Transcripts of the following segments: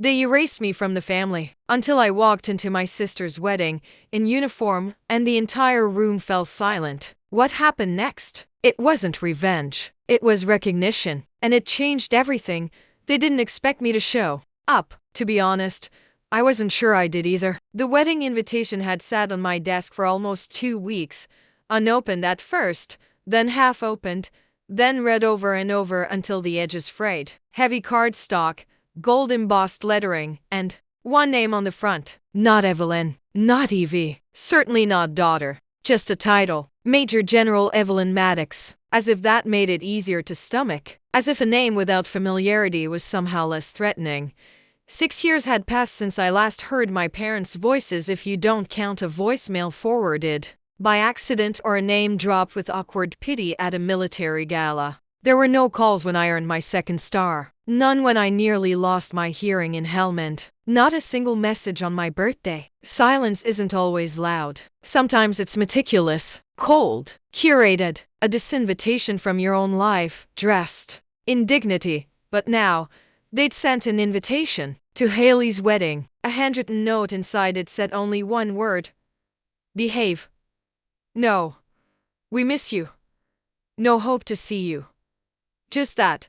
They erased me from the family until I walked into my sister's wedding in uniform and the entire room fell silent. What happened next? It wasn't revenge. It was recognition. And it changed everything. They didn't expect me to show up. To be honest, I wasn't sure I did either. The wedding invitation had sat on my desk for almost 2 weeks, unopened at first, then half opened, then read over and over until the edges frayed. Heavy cardstock, gold embossed lettering, and one name on the front. Not Evelyn, not Evie, certainly not daughter. Just a title. Major General Evelyn Maddox. As if that made it easier to stomach. As if a name without familiarity was somehow less threatening. 6 years had passed since I last heard my parents' voices, if you don't count a voicemail forwarded by accident or a name dropped with awkward pity at a military gala. There were no calls when I earned my second star. None when I nearly lost my hearing in Helmand. Not a single message on my birthday. Silence isn't always loud. Sometimes it's meticulous, cold, curated, a disinvitation from your own life, dressed in dignity. But now, they'd sent an invitation to Haley's wedding. A handwritten note inside it said only one word. Behave. No. We miss you. No hope to see you. Just that.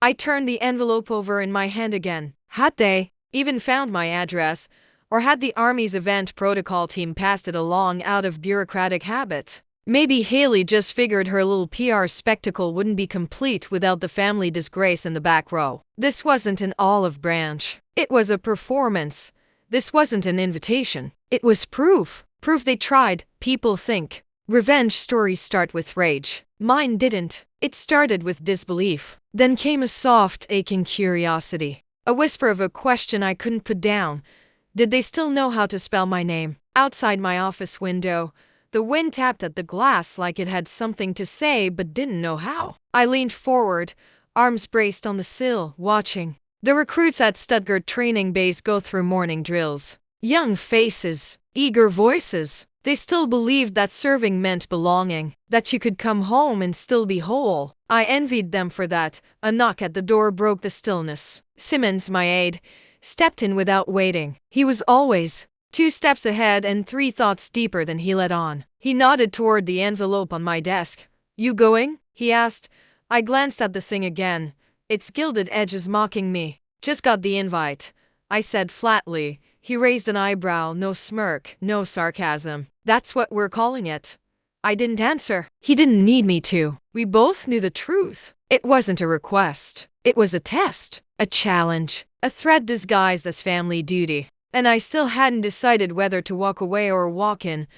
I turned the envelope over in my hand again. Had they even found my address, or had the Army's event protocol team passed it along out of bureaucratic habit? Maybe Haley just figured her little PR spectacle wouldn't be complete without the family disgrace in the back row. This wasn't an olive branch. It was a performance. This wasn't an invitation. It was proof. Proof they tried. People think revenge stories start with rage. Mine didn't. It started with disbelief. Then came a soft, aching curiosity. A whisper of a question I couldn't put down. Did they still know how to spell my name? Outside my office window, the wind tapped at the glass like it had something to say but didn't know how. I leaned forward, arms braced on the sill, watching the recruits at Stuttgart training base go through morning drills. Young faces, eager voices. They still believed that serving meant belonging, that you could come home and still be whole. I envied them for that. A knock at the door broke the stillness. Simmons, my aide, stepped in without waiting. He was always 2 steps ahead and 3 thoughts deeper than he let on. He nodded toward the envelope on my desk. You going? He asked. I glanced at the thing again, its gilded edges mocking me. Just got the invite, I said flatly. He raised an eyebrow, no smirk, no sarcasm. That's what we're calling it. I didn't answer. He didn't need me to. We both knew the truth. It wasn't a request. It was a test, a challenge, a threat disguised as family duty. And I still hadn't decided whether to walk away or walk in.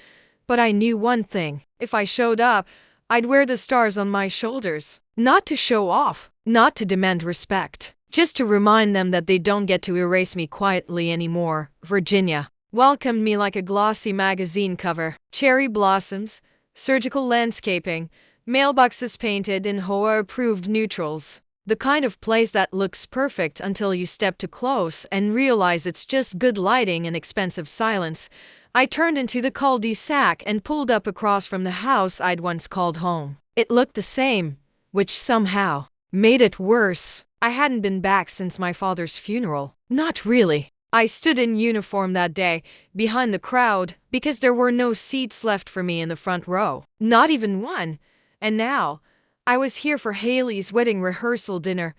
But I knew one thing. If I showed up, I'd wear the stars on my shoulders. Not to show off, not to demand respect. Just to remind them that they don't get to erase me quietly anymore. Virginia welcomed me like a glossy magazine cover. Cherry blossoms, surgical landscaping, mailboxes painted in HOA-approved neutrals. The kind of place that looks perfect until you step too close and realize it's just good lighting and expensive silence. I turned into the cul-de-sac and pulled up across from the house I'd once called home. It looked the same, which somehow made it worse. I hadn't been back since my father's funeral. Not really. I stood in uniform that day, behind the crowd, because there were no seats left for me in the front row. Not even one. And now, I was here for Haley's wedding rehearsal dinner.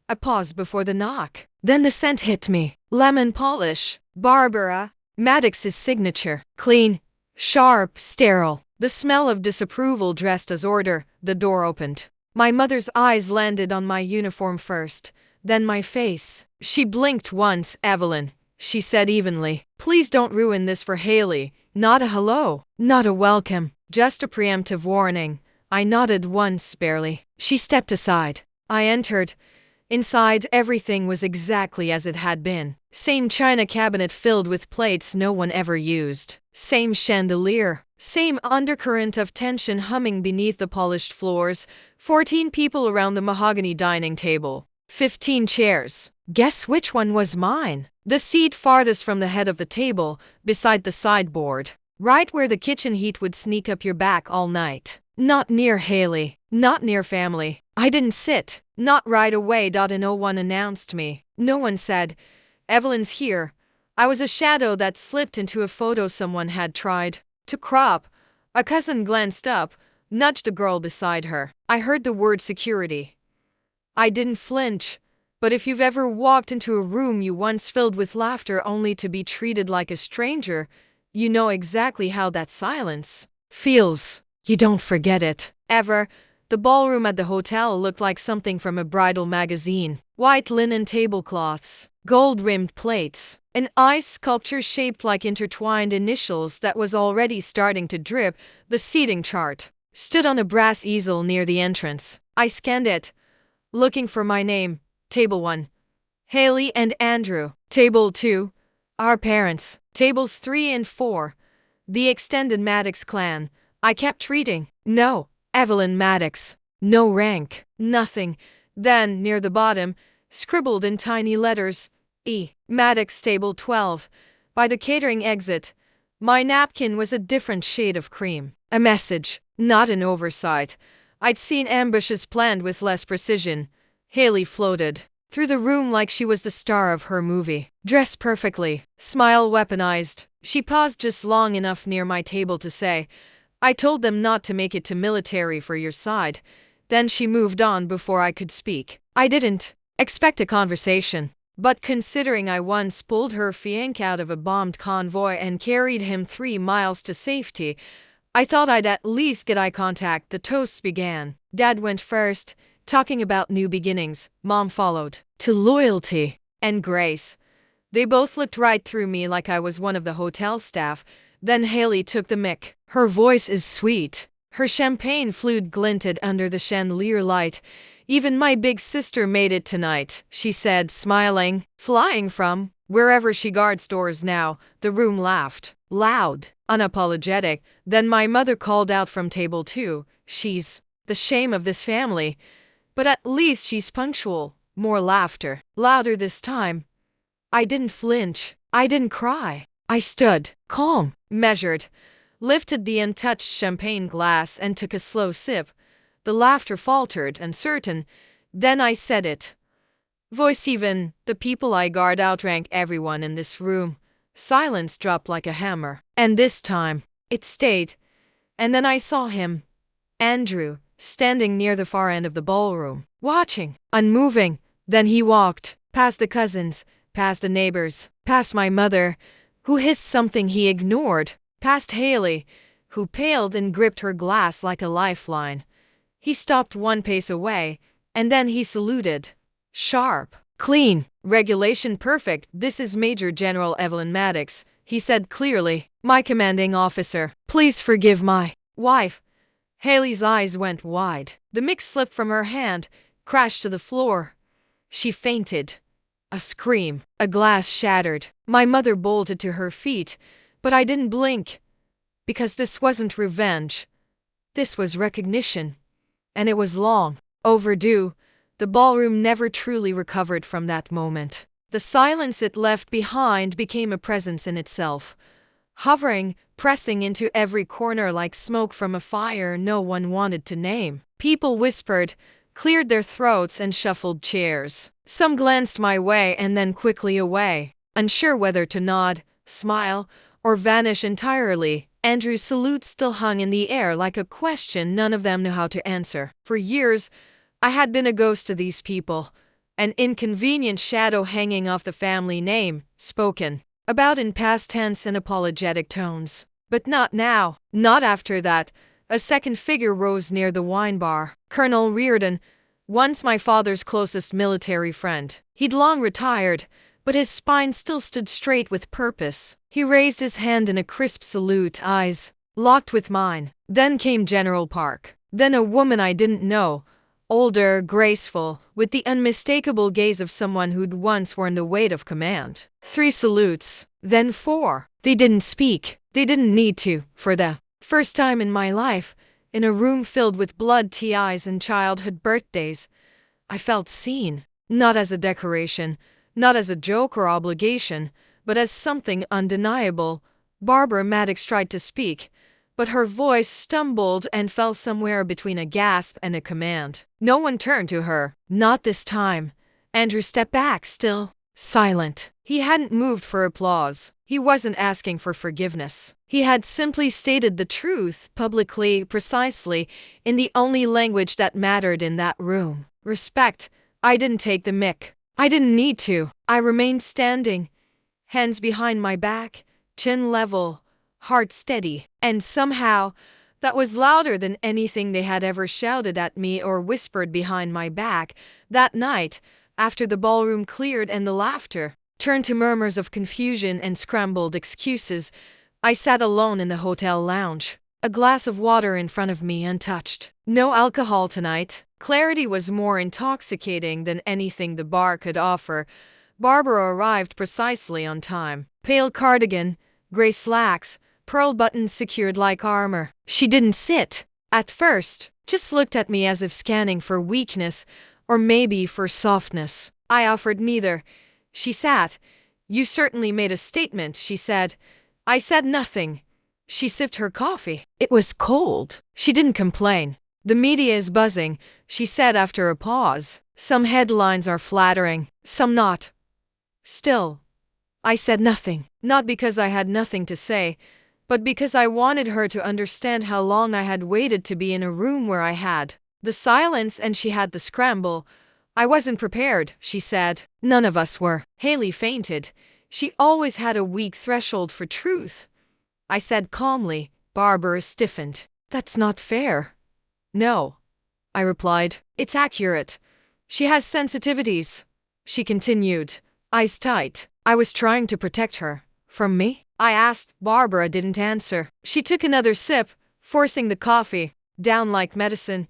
I paused before the knock. Then the scent hit me. Lemon polish. Barbara Maddox's signature. Clean, sharp, sterile. The smell of disapproval dressed as order. The door opened. My mother's eyes landed on my uniform first, then my face. She blinked once. Evelyn, she said evenly. Please don't ruin this for Haley. Not a hello. Not a welcome. Just a preemptive warning. I nodded once, barely. She stepped aside. I entered. Inside, everything was exactly as it had been. Same china cabinet filled with plates no one ever used. Same chandelier. Same undercurrent of tension humming beneath the polished floors. 14 people around the mahogany dining table. 15 chairs. Guess which one was mine? The seat farthest from the head of the table, beside the sideboard. Right where the kitchen heat would sneak up your back all night. Not near Haley. Not near family. I didn't sit. Not right away. No one announced me. No one said, Evelyn's here. I was a shadow that slipped into a photo someone had tried to crop. A cousin glanced up, nudged the girl beside her. I heard the word security. I didn't flinch. But if you've ever walked into a room you once filled with laughter only to be treated like a stranger, you know exactly how that silence feels. You don't forget it, ever. The ballroom at the hotel looked like something from a bridal magazine. White linen tablecloths, gold-rimmed plates, an ice sculpture shaped like intertwined initials that was already starting to drip. The seating chart stood on a brass easel near the entrance. I scanned it, looking for my name. Table 1. Haley and Andrew. Table 2. Our parents. Tables 3 and 4. The extended Maddox clan. I kept reading. No. Evelyn Maddox. No rank. Nothing. Then, near the bottom, scribbled in tiny letters, E. Maddox, table 12. By the catering exit. My napkin was a different shade of cream. A message, not an oversight. I'd seen ambushes planned with less precision. Haley floated through the room like she was the star of her movie. Dressed perfectly, smile weaponized. She paused just long enough near my table to say, I told them not to make it too military for your side. Then she moved on before I could speak. I didn't expect a conversation. But considering I once pulled her fiancé out of a bombed convoy and carried him 3 miles to safety, I thought I'd at least get eye contact. The toasts began. Dad went first, talking about new beginnings. Mom followed. To loyalty and grace. They both looked right through me like I was one of the hotel staff. Then Haley took the mic. Her voice is sweet. Her champagne flute glinted under the chandelier light. Even my big sister made it tonight, she said, smiling. Flying from wherever she guards doors now. The room laughed. Loud, unapologetic. Then my mother called out from table 2. She's the shame of this family. But at least she's punctual. More laughter. Louder this time. I didn't flinch. I didn't cry. I stood, calm, measured, lifted the untouched champagne glass and took a slow sip. The laughter faltered, uncertain. Then I said it. Voice even, the people I guard outrank everyone in this room. Silence dropped like a hammer. And this time, it stayed. And then I saw him. Andrew, standing near the far end of the ballroom, watching, unmoving. Then he walked, past the cousins, past the neighbors, past my mother, who hissed something he ignored, past Haley, who paled and gripped her glass like a lifeline. He stopped 1 pace away, and then he saluted. Sharp, clean, regulation perfect. This is Major General Evelyn Maddox, he said clearly. My commanding officer. Please forgive my wife. Haley's eyes went wide. The mix slipped from her hand, crashed to the floor. She fainted. A scream. A glass shattered. My mother bolted to her feet, but I didn't blink. Because this wasn't revenge. This was recognition. And it was long overdue. The ballroom never truly recovered from that moment. The silence it left behind became a presence in itself. Hovering, pressing into every corner like smoke from a fire no one wanted to name. People whispered, cleared their throats and shuffled chairs. Some glanced my way and then quickly away, unsure whether to nod, smile, or vanish entirely. Andrew's salute still hung in the air like a question none of them knew how to answer. For years, I had been a ghost to these people, an inconvenient shadow hanging off the family name, spoken about in past tense and apologetic tones. But not now. Not after that. A second figure rose near the wine bar. Colonel Reardon, once my father's closest military friend. He'd long retired, but his spine still stood straight with purpose. He raised his hand in a crisp salute, eyes locked with mine. Then came General Park. Then a woman I didn't know, older, graceful, with the unmistakable gaze of someone who'd once worn the weight of command. 3 salutes, then 4. They didn't speak. They didn't need to. For the first time in my life, in a room filled with blood TIs and childhood birthdays, I felt seen. Not as a decoration, not as a joke or obligation, but as something undeniable. Barbara Maddox tried to speak, but her voice stumbled and fell somewhere between a gasp and a command. No one turned to her. Not this time. Andrew stepped back, still silent. He hadn't moved for applause. He wasn't asking for forgiveness. He had simply stated the truth, publicly, precisely, in the only language that mattered in that room. Respect. I didn't take the mick. I didn't need to. I remained standing, hands behind my back, chin level, heart steady. And somehow, that was louder than anything they had ever shouted at me or whispered behind my back. That night, after the ballroom cleared and the laughter turned to murmurs of confusion and scrambled excuses, I sat alone in the hotel lounge, a glass of water in front of me untouched. No alcohol tonight. Clarity was more intoxicating than anything the bar could offer. Barbara arrived precisely on time. Pale cardigan, gray slacks, pearl buttons secured like armor. She didn't sit. At first, just looked at me as if scanning for weakness, or maybe for softness. I offered neither. She sat. You certainly made a statement, she said. I said nothing. She sipped her coffee. It was cold. She didn't complain. The media is buzzing, she said after a pause. Some headlines are flattering, some not. Still, I said nothing. Not because I had nothing to say, but because I wanted her to understand how long I had waited to be in a room where I had the silence and she had the scramble. I wasn't prepared, she said. None of us were. Haley fainted. She always had a weak threshold for truth. I said calmly. Barbara stiffened. That's not fair. No, I replied. It's accurate. She has sensitivities. She continued, eyes tight. I was trying to protect her. From me? I asked. Barbara didn't answer. She took another sip, forcing the coffee down like medicine.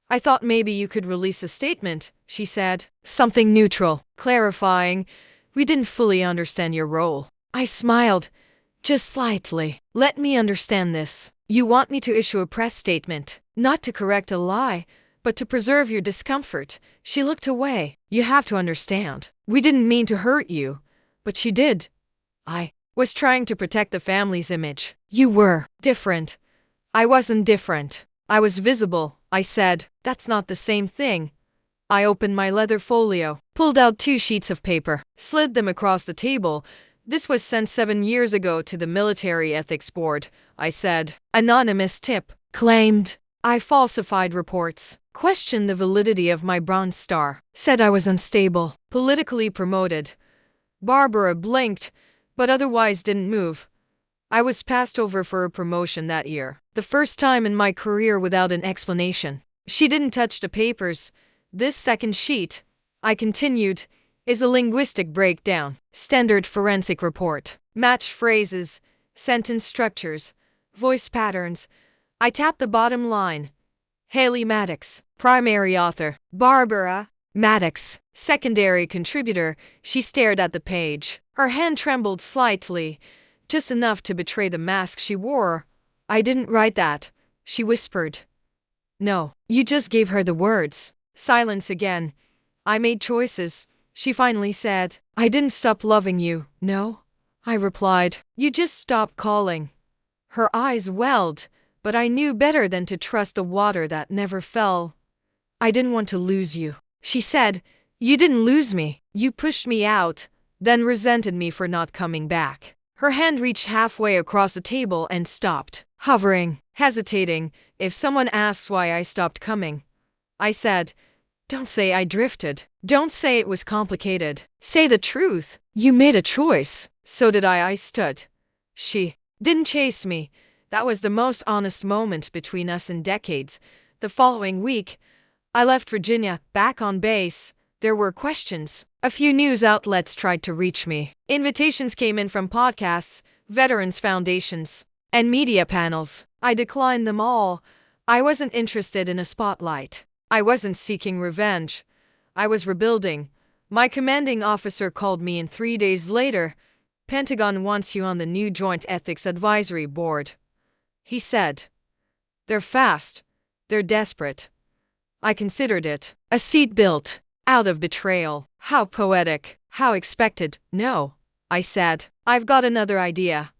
I thought maybe you could release a statement, she said. Something neutral, clarifying. We didn't fully understand your role. I smiled, just slightly. Let me understand this. You want me to issue a press statement, not to correct a lie, but to preserve your discomfort. She looked away. You have to understand. We didn't mean to hurt you, but she did. I was trying to protect the family's image. You were different. I wasn't different. I was visible, I said. That's not the same thing. I opened my leather folio, pulled out 2 sheets of paper, slid them across the table. This was sent 7 years ago to the Military Ethics Board, I said. Anonymous tip. Claimed I falsified reports, questioned the validity of my Bronze Star, said I was unstable, politically promoted. Barbara blinked, but otherwise didn't move. I was passed over for a promotion that year, the first time in my career without an explanation. She didn't touch the papers. This second sheet, I continued, is a linguistic breakdown, standard forensic report, match phrases, sentence structures, voice patterns. I tapped the bottom line. Haley Maddox, primary author. Barbara Maddox, secondary contributor. She stared at the page. Her hand trembled slightly, just enough to betray the mask she wore. I didn't write that, she whispered. No, you just gave her the words. Silence again. I made choices, she finally said. I didn't stop loving you, no? I replied. You just stopped calling. Her eyes welled, but I knew better than to trust the water that never fell. I didn't want to lose you, she said. You didn't lose me. You pushed me out, then resented me for not coming back. Her hand reached halfway across the table and stopped, hovering, hesitating. If someone asks why I stopped coming, I said, don't say I drifted. Don't say it was complicated. Say the truth. You made a choice. So did I. I stood. She didn't chase me. That was the most honest moment between us in decades. The following week, I left Virginia, back on base. There were questions. A few news outlets tried to reach me. Invitations came in from podcasts, veterans foundations, and media panels. I declined them all. I wasn't interested in a spotlight. I wasn't seeking revenge. I was rebuilding. My commanding officer called me in 3 days later. Pentagon wants you on the new Joint Ethics Advisory Board. He said. They're fast. They're desperate. I considered it. A seat built out of betrayal. How poetic. How expected. No, I said. I've got another idea.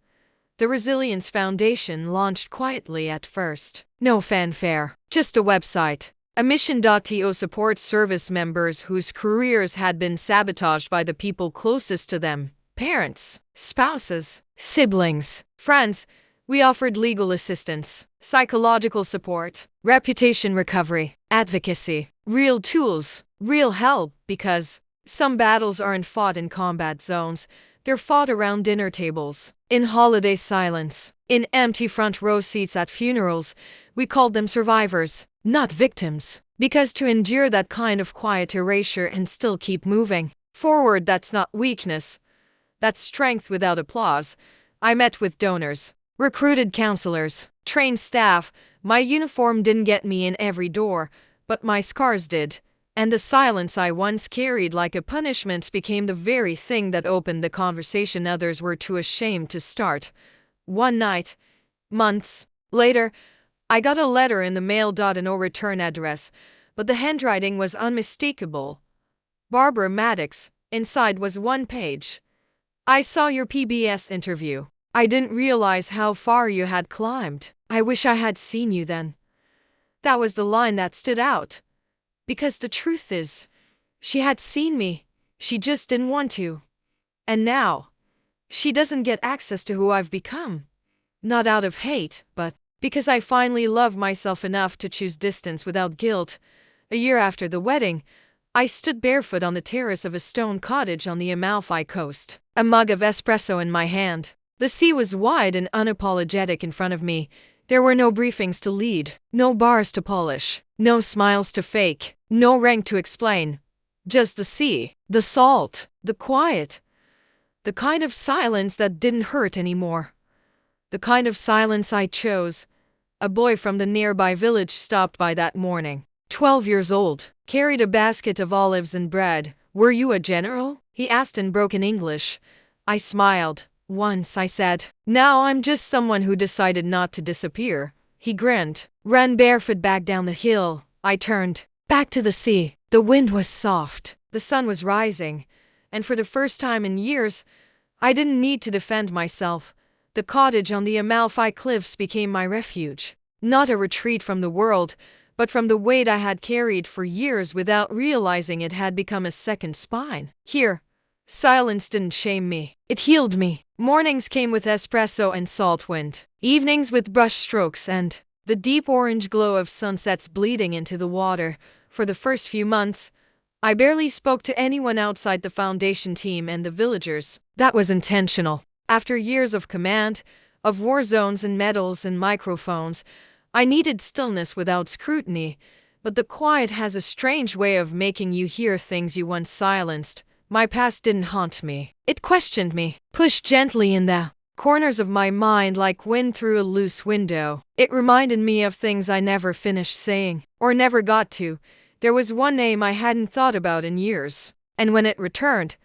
The Resilience Foundation launched quietly at first. No fanfare. Just a website. A mission.to support service members whose careers had been sabotaged by the people closest to them. Parents, spouses, siblings, friends. We offered legal assistance, psychological support, reputation recovery, advocacy, real tools, real help, because some battles aren't fought in combat zones, they're fought around dinner tables, in holiday silence, in empty front row seats at funerals. We called them survivors, not victims, because to endure that kind of quiet erasure and still keep moving forward, that's not weakness, that's strength without applause. I met with donors, recruited counselors, trained staff. My uniform didn't get me in every door, but my scars did. And the silence I once carried like a punishment became the very thing that opened the conversation others were too ashamed to start. One night, months later, I got a letter in the mail. A no return address, but the handwriting was unmistakable. Barbara Maddox. Inside was one page. I saw your PBS interview. I didn't realize how far you had climbed. I wish I had seen you then. That was the line that stood out. Because the truth is, she had seen me. She just didn't want to. And now, she doesn't get access to who I've become. Not out of hate, but because I finally love myself enough to choose distance without guilt. A year after the wedding, I stood barefoot on the terrace of a stone cottage on the Amalfi Coast, a mug of espresso in my hand. The sea was wide and unapologetic in front of me. There were no briefings to lead, no bars to polish, no smiles to fake, no rank to explain. Just the sea, the salt, the quiet. The kind of silence that didn't hurt anymore. The kind of silence I chose. A boy from the nearby village stopped by that morning. 12 years old, carried a basket of olives and bread. "Were you a general?" he asked in broken English. I smiled. "Once," I said. "Now I'm just someone who decided not to disappear." He grinned, ran barefoot back down the hill. I turned back to the sea. The wind was soft. The sun was rising. And for the first time in years, I didn't need to defend myself. The cottage on the Amalfi Cliffs became my refuge. Not a retreat from the world, but from the weight I had carried for years without realizing it had become a second spine. Here, silence didn't shame me. It healed me. Mornings came with espresso and salt wind. Evenings with brush strokes and the deep orange glow of sunsets bleeding into the water. For the first few months, I barely spoke to anyone outside the foundation team and the villagers. That was intentional. After years of command, of war zones and medals and microphones, I needed stillness without scrutiny. But the quiet has a strange way of making you hear things you once silenced. My past didn't haunt me. It questioned me, pushed gently in the corners of my mind like wind through a loose window. It reminded me of things I never finished saying, or never got to. There was one name I hadn't thought about in years. And when it returned,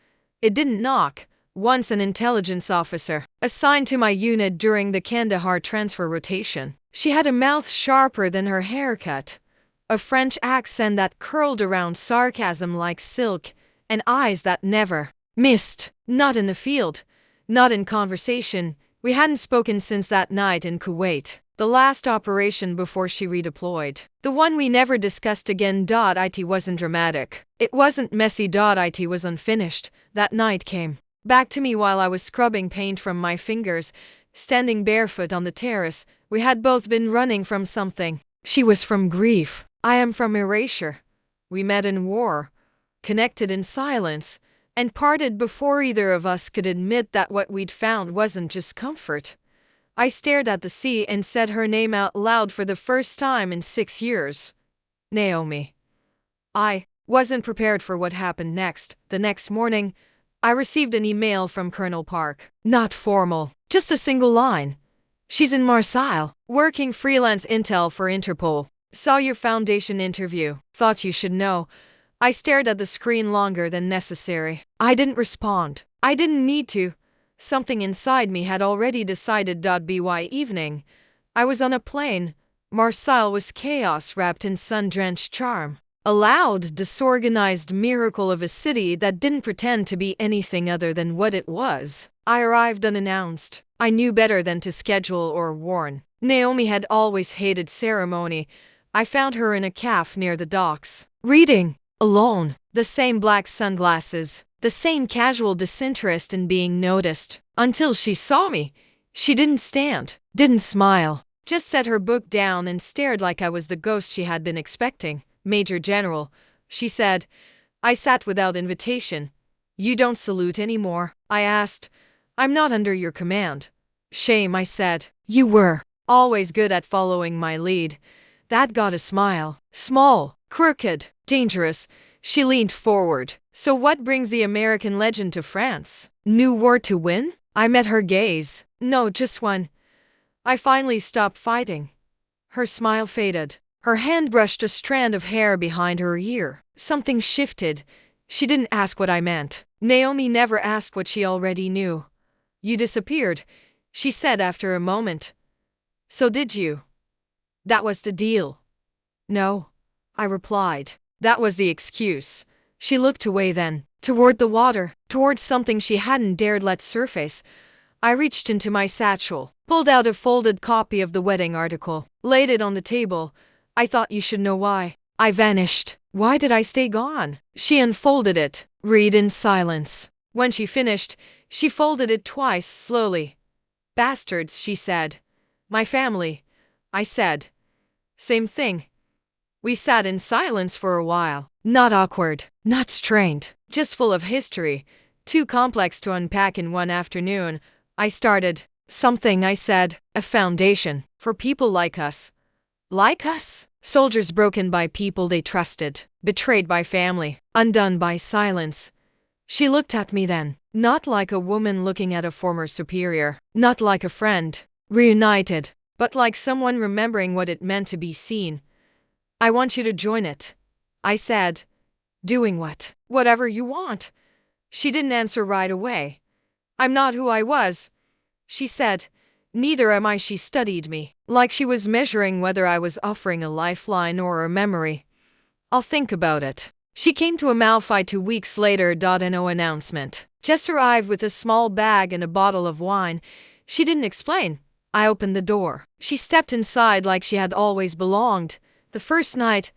it didn't knock. Once an intelligence officer, assigned to my unit during the Kandahar transfer rotation. She had a mouth sharper than her haircut, a French accent that curled around sarcasm like silk, and eyes that never missed. Not in the field, not in conversation. We hadn't spoken since that night in Kuwait, the last operation before she redeployed. The one we never discussed again. It wasn't dramatic. It wasn't messy. It was unfinished. That night came back to me while I was scrubbing paint from my fingers, standing barefoot on the terrace. We had both been running from something. She was from grief. I am from erasure. We met in war, connected in silence, and parted before either of us could admit that what we'd found wasn't just comfort. I stared at the sea and said her name out loud for the first time in 6 years. Naomi. I wasn't prepared for what happened next. The next morning, I received an email from Colonel Park. Not formal, just a single line. "She's in Marseille, working freelance intel for Interpol. Saw your foundation interview. Thought you should know." I stared at the screen longer than necessary. I didn't respond. I didn't need to. Something inside me had already decided. By evening, I was on a plane. Marseille was chaos wrapped in sun-drenched charm. A loud, disorganized miracle of a city that didn't pretend to be anything other than what it was. I arrived unannounced. I knew better than to schedule or warn. Naomi had always hated ceremony, I found her in a cafe near the docks, reading, alone, the same black sunglasses, the same casual disinterest in being noticed. Until she saw me, she didn't stand, didn't smile, just set her book down and stared like I was the ghost she had been expecting. Major General, she said. I sat without invitation. You don't salute anymore, I asked. I'm not under your command. Shame, I said. You were always good at following my lead. That got a smile. Small, crooked, dangerous. She leaned forward. So what brings the American legend to France? New war to win? I met her gaze. No, just one. I finally stopped fighting. Her smile faded. Her hand brushed a strand of hair behind her ear. Something shifted. She didn't ask what I meant. Naomi never asked what she already knew. You disappeared, she said after a moment. So did you? That was the deal. No, I replied. That was the excuse. She looked away then, toward the water, toward something she hadn't dared let surface. I reached into my satchel, pulled out a folded copy of the wedding article, laid it on the table. I thought you should know why. I vanished. Why did I stay gone? She unfolded it. Read in silence. When she finished, she folded it twice slowly. Bastards, she said. My family, I said. Same thing. We sat in silence for a while. Not awkward, not strained, just full of history. Too complex to unpack in one afternoon. I started. Something, I said. A foundation. For people like us. Like us? Soldiers broken by people they trusted, betrayed by family, undone by silence. She looked at me then, not like a woman looking at a former superior, not like a friend, reunited, but like someone remembering what it meant to be seen. I want you to join it, I said. Doing what? Whatever you want. She didn't answer right away. I'm not who I was, she said. Neither am I. She studied me, like she was measuring whether I was offering a lifeline or a memory. I'll think about it. She came to Amalfi 2 weeks later. No announcement. Just arrived with a small bag and a bottle of wine. She didn't explain. I opened the door. She stepped inside like she had always belonged. The first night,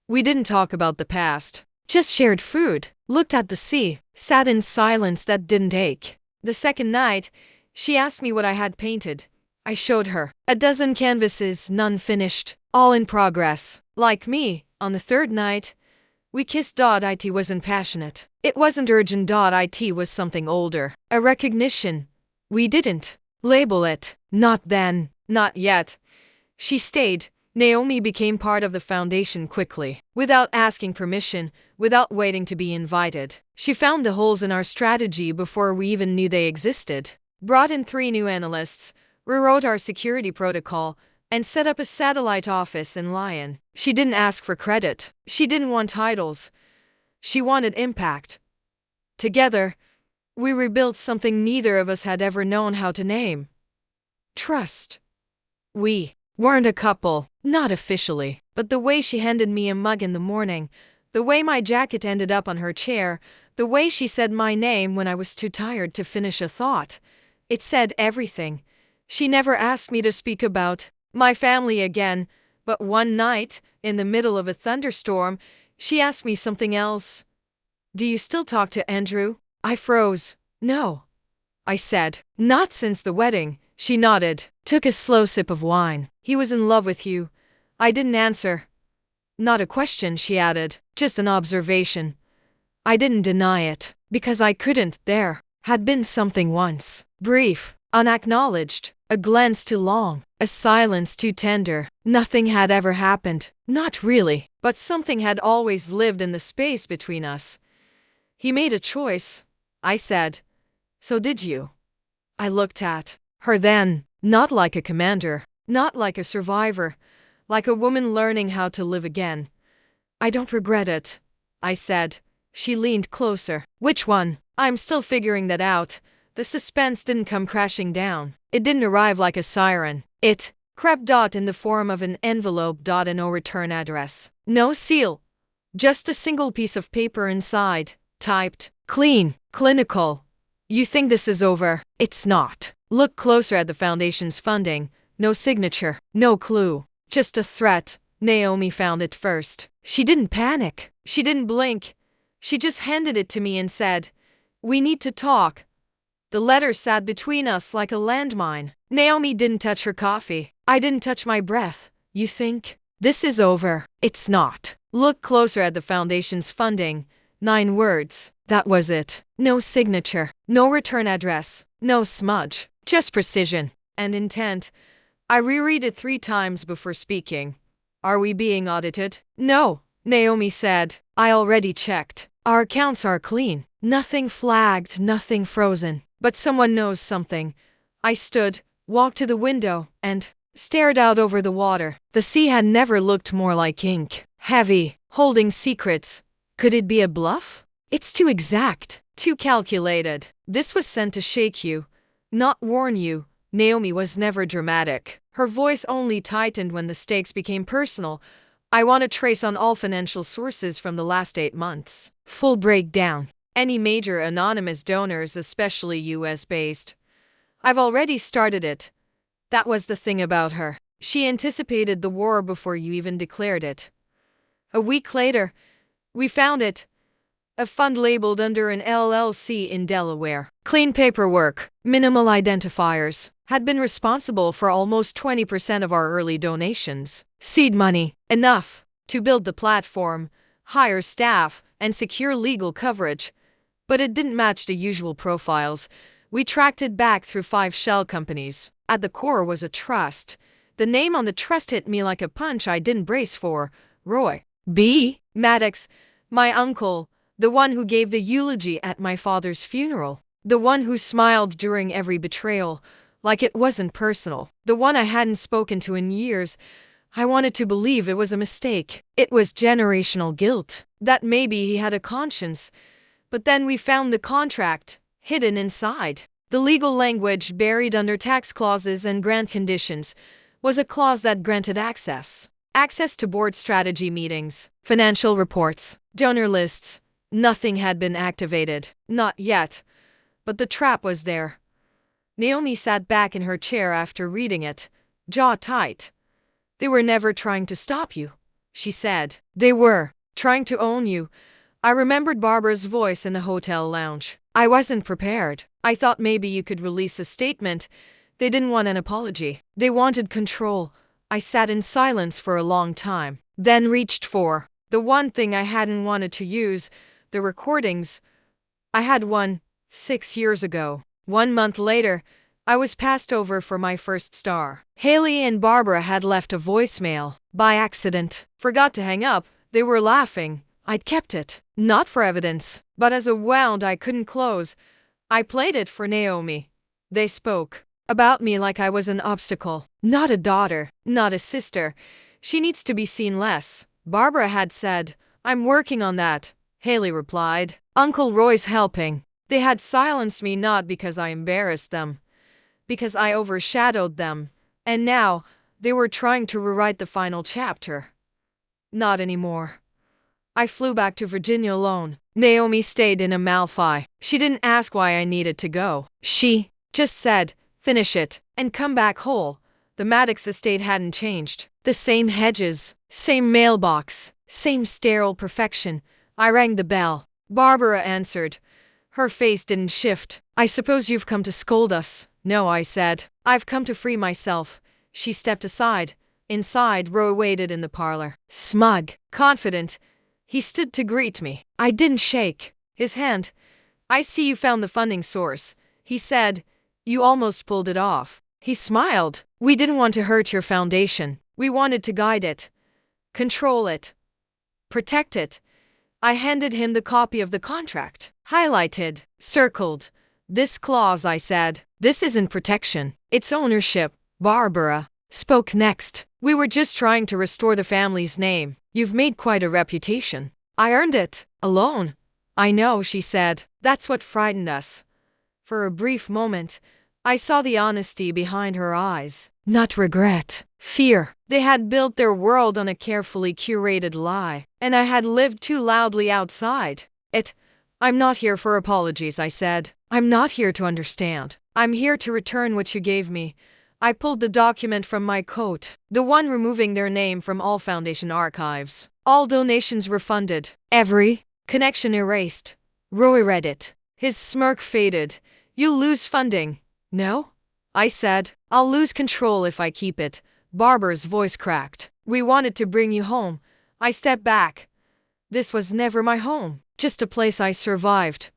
we didn't talk about the past. Just shared food, looked at the sea, sat in silence that didn't ache. The second night, she asked me what I had painted. I showed her. 12 canvases, none finished, all in progress. Like me, on the third night, we kissed. It wasn't passionate. It wasn't urgent. It was something older. A recognition. We didn't label it. Not then. Not yet. She stayed. Naomi became part of the foundation quickly, without asking permission, without waiting to be invited. She found the holes in our strategy before we even knew they existed. Brought in 3 new analysts, rewrote our security protocol, and set up a satellite office in Lyon. She didn't ask for credit. She didn't want titles. She wanted impact. Together, we rebuilt something neither of us had ever known how to name. Trust. We weren't a couple, not officially, but the way she handed me a mug in the morning, the way my jacket ended up on her chair, the way she said my name when I was too tired to finish a thought. It said everything. She never asked me to speak about my family again, but one night, in the middle of a thunderstorm, she asked me something else. Do you still talk to Andrew? I froze. No, I said. Not since the wedding. She nodded, took a slow sip of wine. He was in love with you. I didn't answer. Not a question, she added, just an observation. I didn't deny it, because I couldn't. There had been something once. Brief, unacknowledged, a glance too long, a silence too tender. Nothing had ever happened, not really, but something had always lived in the space between us. He made a choice, I said. So did you. I looked at her then, not like a commander, not like a survivor, like a woman learning how to live again. I don't regret it, I said. She leaned closer. Which one? I'm still figuring that out. The suspense didn't come crashing down. It didn't arrive like a siren. It crept in the form of an envelope. No return address. No seal. Just a single piece of paper inside. Typed. Clean. Clinical. You think this is over? It's not. Look closer at the foundation's funding. No signature. No clue. Just a threat. Naomi found it first. She didn't panic. She didn't blink. She just handed it to me and said, "We need to talk." The letter sat between us like a landmine. Naomi didn't touch her coffee. I didn't touch my breath. "You think this is over?" "It's not. Look closer at the foundation's funding. 9 words. That was it. No signature. No return address. No smudge. Just precision and intent." I reread it 3 times before speaking. "Are we being audited?" "No," Naomi said. "I already checked. Our accounts are clean. Nothing flagged, nothing frozen. But someone knows something." I stood, walked to the window, and stared out over the water. The sea had never looked more like ink. Heavy, holding secrets. Could it be a bluff? It's too exact, too calculated. This was sent to shake you, not warn you. Naomi was never dramatic. Her voice only tightened when the stakes became personal. "I want to trace on all financial sources from the last 8 months. Full breakdown. Any major anonymous donors, especially US-based. I've already started it." That was the thing about her. She anticipated the war before you even declared it. A week later, we found it. A fund labeled under an LLC in Delaware. Clean paperwork, minimal identifiers. Had been responsible for almost 20% of our early donations. Seed money. Enough to build the platform, hire staff, and secure legal coverage. But it didn't match the usual profiles. We tracked it back through 5 shell companies. At the core was a trust. The name on the trust hit me like a punch I didn't brace for. Roy B. Maddox, my uncle, the one who gave the eulogy at my father's funeral. The one who smiled during every betrayal, like it wasn't personal. The one I hadn't spoken to in years. I wanted to believe it was a mistake. It was generational guilt. That maybe he had a conscience. But then we found the contract, hidden inside. The legal language, buried under tax clauses and grant conditions, was a clause that granted access. Access to board strategy meetings, financial reports, donor lists. Nothing had been activated. Not yet. But the trap was there. Naomi sat back in her chair after reading it, jaw tight. "They were never trying to stop you," she said. "They were trying to own you." I remembered Barbara's voice in the hotel lounge. "I wasn't prepared. I thought maybe you could release a statement." They didn't want an apology. They wanted control. I sat in silence for a long time, then reached for the one thing I hadn't wanted to use, the recordings. I had one 6 years ago. 1 month later, I was passed over for my first star. Haley and Barbara had left a voicemail. By accident. Forgot to hang up. They were laughing. I'd kept it. Not for evidence, but as a wound I couldn't close. I played it for Naomi. They spoke about me like I was an obstacle. Not a daughter, not a sister. She needs to be seen less. Barbara had said, "I'm working on that." Haley replied, "Uncle Roy's helping." They had silenced me not because I embarrassed them, because I overshadowed them. And now, they were trying to rewrite the final chapter. Not anymore. I flew back to Virginia alone. Naomi stayed in Amalfi. She didn't ask why I needed to go. She just said, "Finish it, and come back whole." The Maddox estate hadn't changed. The same hedges, same mailbox, same sterile perfection. I rang the bell. Barbara answered. Her face didn't shift. "I suppose you've come to scold us." "No," I said. "I've come to free myself." She stepped aside. Inside, Roy waited in the parlor. Smug, confident. He stood to greet me. I didn't shake his hand. "I see you found the funding source," he said. "You almost pulled it off." He smiled. "We didn't want to hurt your foundation. We wanted to guide it, control it, protect it." I handed him the copy of the contract, highlighted, circled. "This clause," I said, "this isn't protection, it's ownership." Barbara spoke next. "We were just trying to restore the family's name. You've made quite a reputation." "I earned it, alone." "I know," she said. "That's what frightened us." For a brief moment, I saw the honesty behind her eyes. Not regret, fear. They had built their world on a carefully curated lie, and I had lived too loudly outside it. "I'm not here for apologies," I said. "I'm not here to understand. I'm here to return what you gave me." I pulled the document from my coat, the one removing their name from all Foundation archives. All donations refunded. Every connection erased. Roy read it. His smirk faded. You'll lose funding. No? I said. I'll lose control if I keep it. Barbara's voice cracked. We wanted to bring you home. I stepped back. This was never my home, just a place I survived.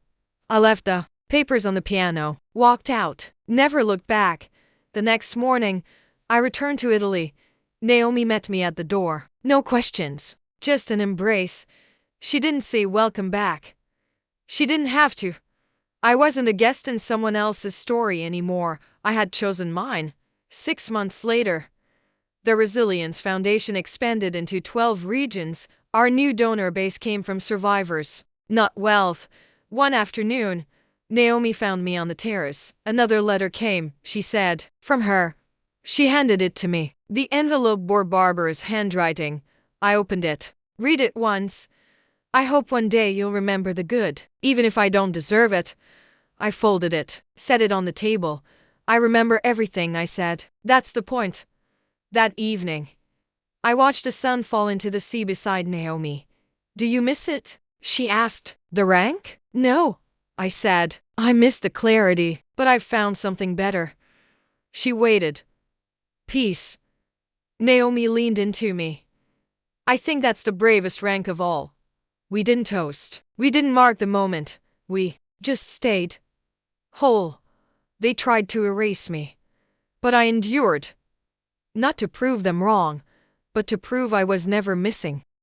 I left the papers on the piano, walked out, never looked back. The next morning, I returned to Italy. Naomi met me at the door. No questions, just an embrace. She didn't say welcome back. She didn't have to. I wasn't a guest in someone else's story anymore. I had chosen mine. 6 months later, the Resilience Foundation expanded into 12 regions. Our new donor base came from survivors, not wealth. One afternoon, Naomi found me on the terrace. Another letter came, she said, from her. She handed it to me. The envelope bore Barbara's handwriting. I opened it. Read it once. I hope one day you'll remember the good, even if I don't deserve it. I folded it, set it on the table. I remember everything, I said. That's the point. That evening, I watched the sun fall into the sea beside Naomi. Do you miss it? She asked. The rank? No, I said. I miss the clarity, but I've found something better. She waited. Peace. Naomi leaned into me. I think that's the bravest rank of all. We didn't toast. We didn't mark the moment. We just stayed. Whole. They tried to erase me. But I endured. Not to prove them wrong, but to prove I was never missing.